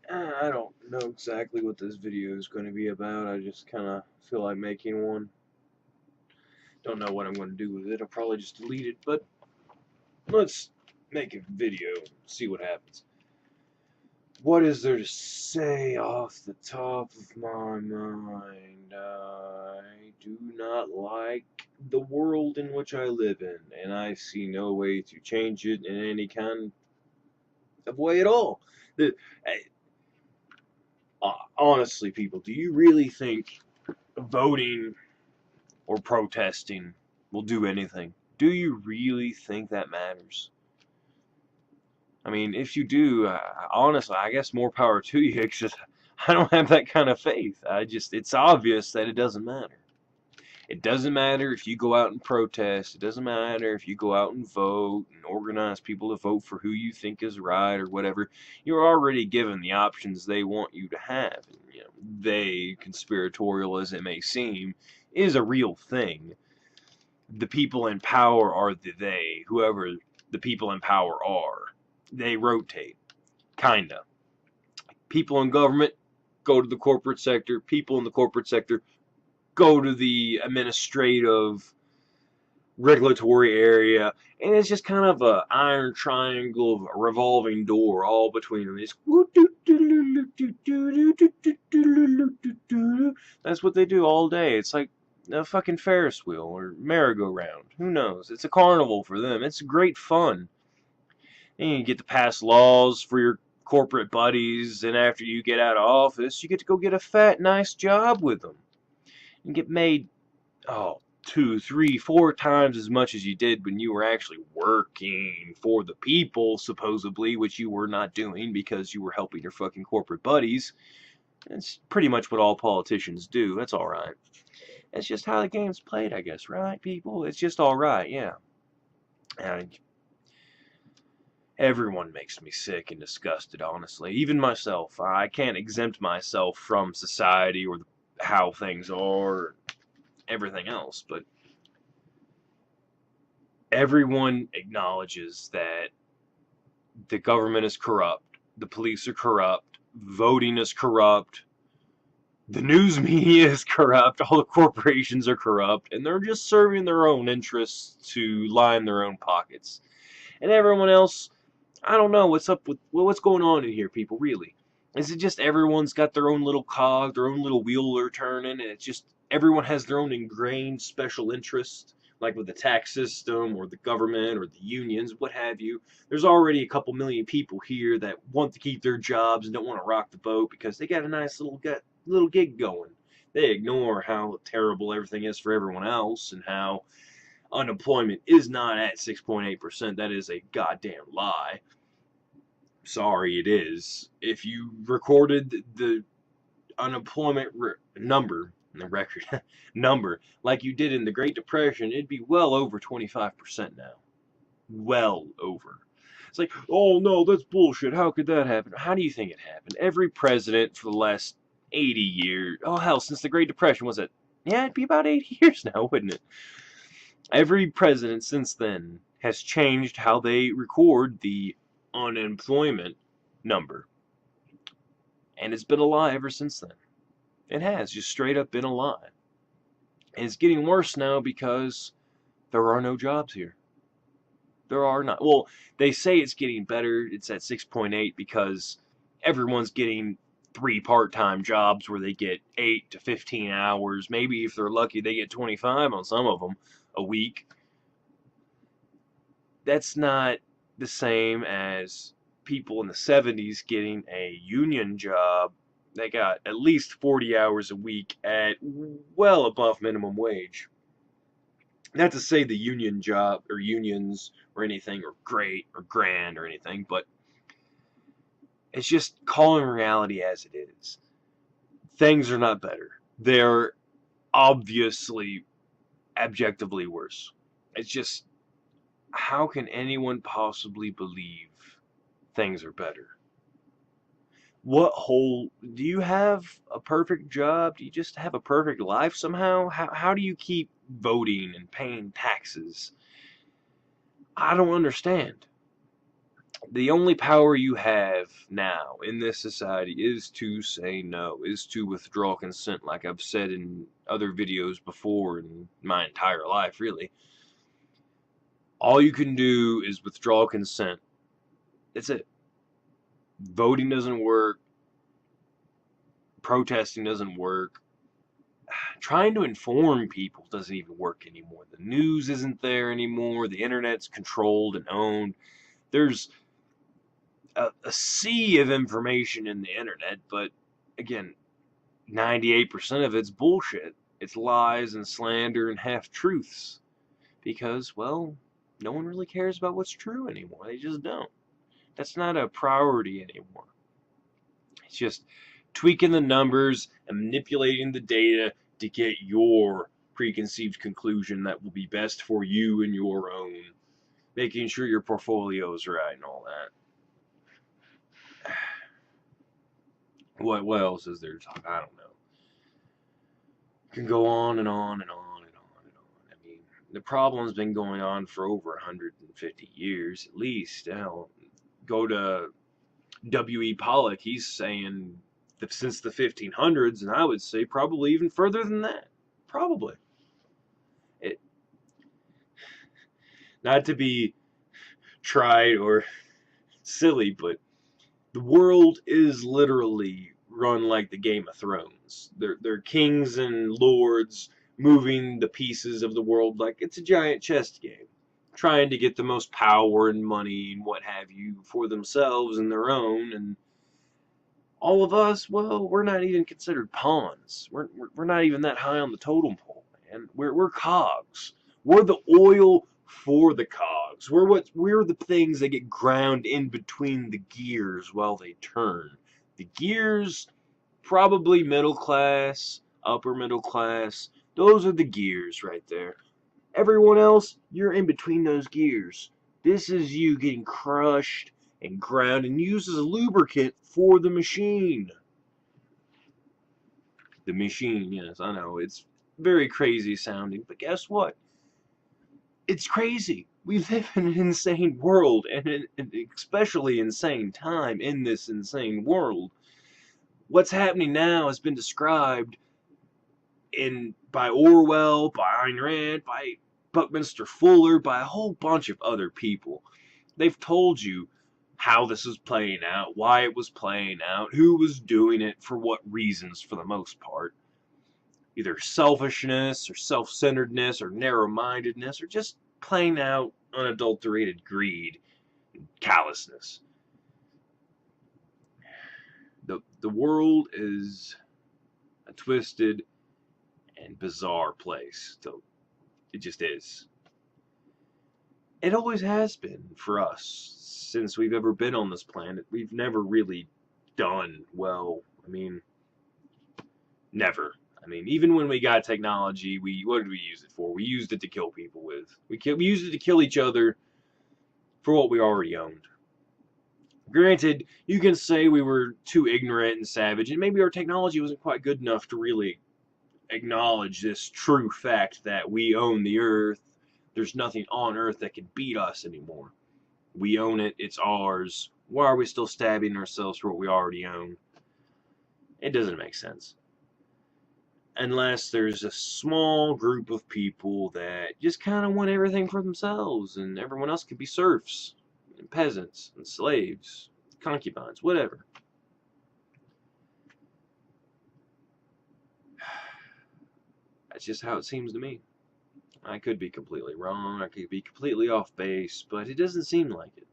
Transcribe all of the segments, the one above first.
I don't know exactly what this video is going to be about. I just kind of feel like making one. Don't know what I'm going to do with it. I'll probably just delete it, but let's make a video, see what happens. What is there to say off the top of my mind? I do not like the world in which I live in, and I see no way to change it in any kind of way at all. The, honestly, people, do you really think voting or protesting will do anything? Do you really think that matters? I mean, if you do, honestly, I guess more power to you. It's just, I don't have that kind of faith. It's obvious that it doesn't matter. It doesn't matter if you go out and protest. It doesn't matter if you go out and vote and organize people to vote for who you think is right or whatever. You're already given the options they want you to have. And, they, conspiratorial as it may seem, is a real thing. The people in power are the they, whoever the people in power are. They rotate, kinda. People in government go to the corporate sector. People in the corporate sector go to the administrative regulatory area, and it's just kind of a iron triangle of a revolving door all between them. It's that's what they do all day. It's like a fucking Ferris wheel or merry-go-round. Who knows? It's a carnival for them. It's great fun. And you get to pass laws for your corporate buddies, and after you get out of office, you get to go get a fat, nice job with them. And get made, 2, 3, 4 times as much as you did when you were actually working for the people, supposedly, which you were not doing because you were helping your fucking corporate buddies. That's pretty much what all politicians do. That's alright. That's just how the game's played, I guess, right, people? It's just alright, yeah. And everyone makes me sick and disgusted, honestly. Even myself. I can't exempt myself from society or how things are, everything else, but everyone acknowledges that the government is corrupt, the police are corrupt, voting is corrupt, the news media is corrupt, all the corporations are corrupt, and they're just serving their own interests to line their own pockets. And everyone else, I don't know what's going on in here, people, really. Is it just everyone's got their own little cog, their own little wheel they're turning, and it's just everyone has their own ingrained special interest, like with the tax system or the government or the unions, what have you. There's already a couple million people here that want to keep their jobs and don't want to rock the boat because they got a nice little gig going. They ignore how terrible everything is for everyone else and how unemployment is not at 6.8%. That is a goddamn lie. Sorry, it is. If you recorded the unemployment number, the record number, like you did in the Great Depression, it'd be well over 25% now. Well over. It's like, oh no, that's bullshit. How could that happen? How do you think it happened? Every president for the last 80 years, oh hell, since the Great Depression, was it? Yeah, it'd be about 80 years now, wouldn't it? Every president since then has changed how they record the unemployment number. And it's been a lie ever since then. It has just straight up been a lie. And it's getting worse now because there are no jobs here. There are not. Well, they say it's getting better. It's at 6.8 because everyone's getting 3 part-time jobs where they get 8 to 15 hours. Maybe if they're lucky, they get 25 on some of them a week. That's not the same as people in the 70s getting a union job. They got at least 40 hours a week at well above minimum wage. Not to say the union job or unions or anything are great or grand or anything, but it's just calling reality as it is. Things are not better. They're obviously objectively worse. It's just, how can anyone possibly believe things are better? Do you have a perfect job? Do you just have a perfect life somehow? How do you keep voting and paying taxes? I don't understand. The only power you have now in this society is to say no, is to withdraw consent, like I've said in other videos before in my entire life, really. All you can do is withdraw consent. That's it. Voting doesn't work. Protesting doesn't work. Trying to inform people doesn't even work anymore. The news isn't there anymore. The internet's controlled and owned. There's a sea of information in the internet, but again, 98% of it's bullshit. It's lies and slander and half-truths. Because, well, no one really cares about what's true anymore. They just don't. That's not a priority anymore. It's just tweaking the numbers and manipulating the data to get your preconceived conclusion that will be best for you and your own. Making sure your portfolio is right and all that. What else is there to talk? I don't know. Can go on and on and on and on and on. I mean, the problem's been going on for over 150 years at least. Hell, go to W.E. Pollock. He's saying that since the 1500s, and I would say probably even further than that. Probably. It, not to be tried or silly, but the world is literally run like the Game of Thrones. They're kings and lords moving the pieces of the world like it's a giant chess game, trying to get the most power and money and what have you for themselves and their own. And all of us, well, we're not even considered pawns. We're not even that high on the totem pole, man. We're cogs. We're the oil for the cogs. We're the things that get ground in between the gears while they turn. The gears, probably middle class, upper middle class. Those are the gears right there. Everyone else, you're in between those gears. This is you getting crushed and ground and used as a lubricant for the machine. The machine, yes, I know. It's very crazy sounding, but guess what? It's crazy. We live in an insane world, and an especially insane time in this insane world. What's happening now has been described by Orwell, by Ayn Rand, by Buckminster Fuller, by a whole bunch of other people. They've told you how this was playing out, why it was playing out, who was doing it, for what reasons for the most part. Either selfishness, or self-centeredness, or narrow-mindedness, or just plain out unadulterated greed and callousness. The world is a twisted and bizarre place. So it just is. It always has been for us since we've ever been on this planet. We've never really done well. I mean, never. I mean, even when we got technology, what did we use it for? We used it to kill people with. We used it to kill each other for what we already owned. Granted, you can say we were too ignorant and savage, and maybe our technology wasn't quite good enough to really acknowledge this true fact that we own the Earth. There's nothing on Earth that can beat us anymore. We own it. It's ours. Why are we still stabbing ourselves for what we already own? It doesn't make sense. Unless there's a small group of people that just kind of want everything for themselves, and everyone else could be serfs, and peasants, and slaves, concubines, whatever. That's just how it seems to me. I could be completely wrong, I could be completely off base, but it doesn't seem like it.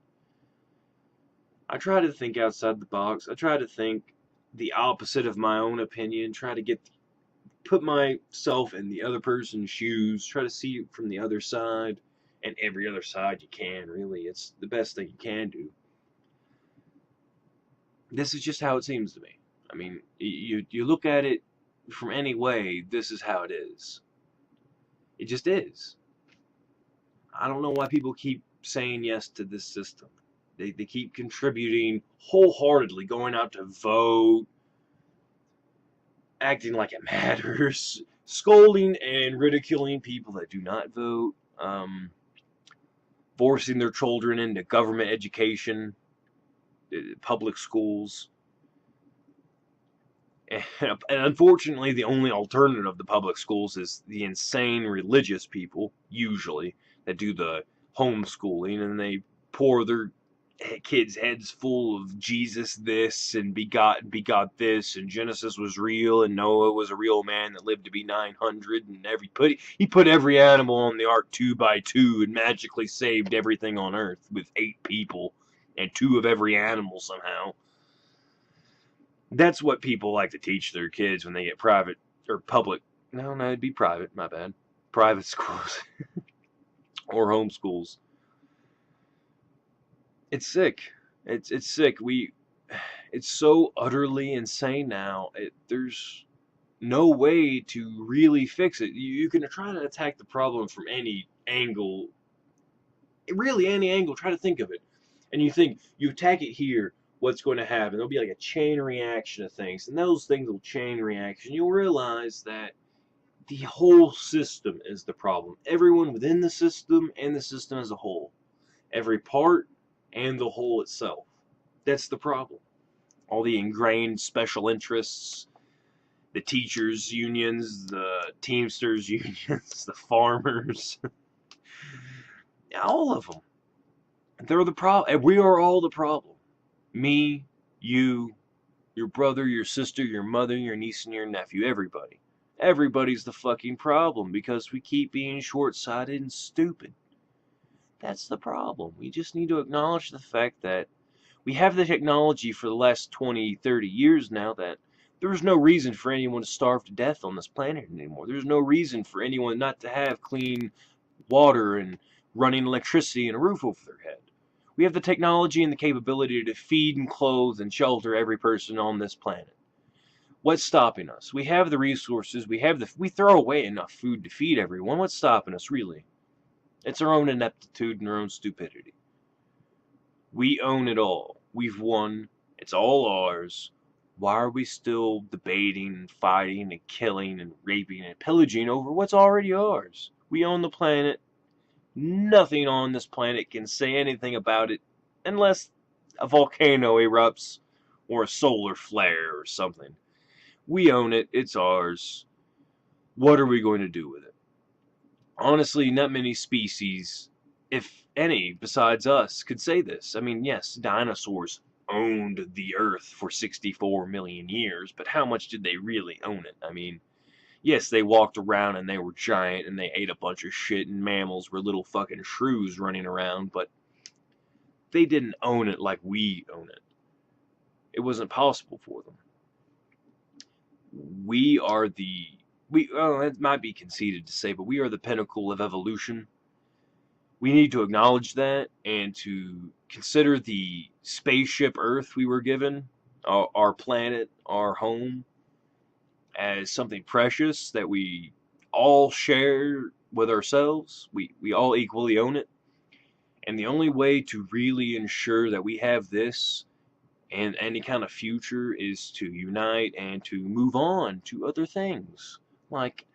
I try to think outside the box. I try to think the opposite of my own opinion, try to put myself in the other person's shoes, try to see it from the other side, and every other side you can, really. It's the best thing you can do. This is just how it seems to me. I mean, you look at it from any way, this is how it is. It just is. I don't know why people keep saying yes to this system. They keep contributing wholeheartedly, going out to vote, acting like it matters, scolding and ridiculing people that do not vote. forcing their children into government education, public schools. And unfortunately, the only alternative to public schools is the insane religious people, usually, that do the homeschooling, and they pour their kids' heads full of Jesus this and begot this, and Genesis was real, and Noah was a real man that lived to be 900, and he put every animal on the ark 2 by 2 and magically saved everything on earth with 8 people and 2 of every animal somehow. That's what people like to teach their kids when they get private or public. No, it'd be private, my bad. Private schools or homeschools. It's sick. It's sick. It's so utterly insane now. There's no way to really fix it. You can try to attack the problem from any angle. Really, any angle. Try to think of it. And you think, you attack it here, what's going to happen? There'll be like a chain reaction of things, and those things will chain reaction. You'll realize that the whole system is the problem. Everyone within the system and the system as a whole. Every part and the whole itself. That's the problem. All the ingrained special interests, the teachers' unions, the Teamsters' unions, the farmers, all of them. They're the problem. We are all the problem. Me, you, your brother, your sister, your mother, your niece, and your nephew. Everybody. Everybody's the fucking problem because we keep being short-sighted and stupid. That's the problem. We just need to acknowledge the fact that we have the technology for the last 20, 30 years now that there's no reason for anyone to starve to death on this planet anymore. There's no reason for anyone not to have clean water and running electricity and a roof over their head. We have the technology and the capability to feed and clothe and shelter every person on this planet. What's stopping us? We have the resources. We throw away enough food to feed everyone. What's stopping us, really? It's our own ineptitude and our own stupidity. We own it all. We've won. It's all ours. Why are we still debating and fighting and killing and raping and pillaging over what's already ours? We own the planet. Nothing on this planet can say anything about it unless a volcano erupts or a solar flare or something. We own it. It's ours. What are we going to do with it? Honestly, not many species, if any, besides us, could say this. I mean, yes, dinosaurs owned the Earth for 64 million years, but how much did they really own it? I mean, yes, they walked around and they were giant and they ate a bunch of shit and mammals were little fucking shrews running around, but they didn't own it like we own it. It wasn't possible for them. It might be conceited to say, but we are the pinnacle of evolution. We need to acknowledge that and to consider the spaceship Earth we were given, our planet, our home, as something precious that we all share with ourselves. We all equally own it. And the only way to really ensure that we have this and any kind of future is to unite and to move on to other things like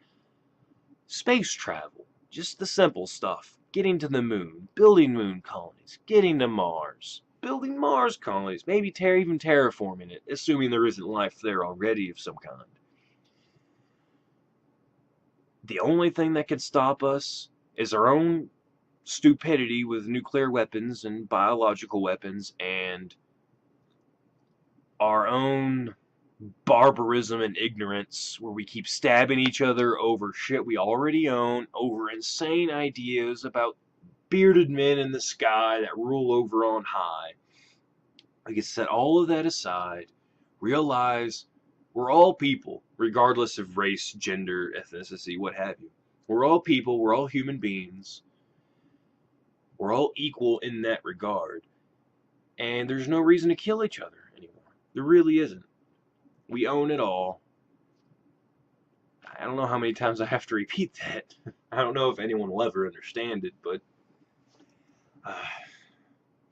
space travel, just the simple stuff, getting to the moon, building moon colonies, getting to Mars, building Mars colonies, maybe even terraforming it, assuming there isn't life there already of some kind. The only thing that could stop us is our own stupidity with nuclear weapons and biological weapons and our own barbarism and ignorance where we keep stabbing each other over shit we already own, over insane ideas about bearded men in the sky that rule over on high. We can set all of that aside, realize we're all people, regardless of race, gender, ethnicity, what have you. We're all people, we're all human beings. We're all equal in that regard. And there's no reason to kill each other anymore. There really isn't. We own it all. I don't know how many times I have to repeat that. I don't know if anyone will ever understand it, but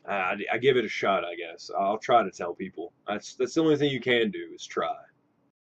I give it a shot, I guess. I'll try to tell people. That's the only thing you can do is try.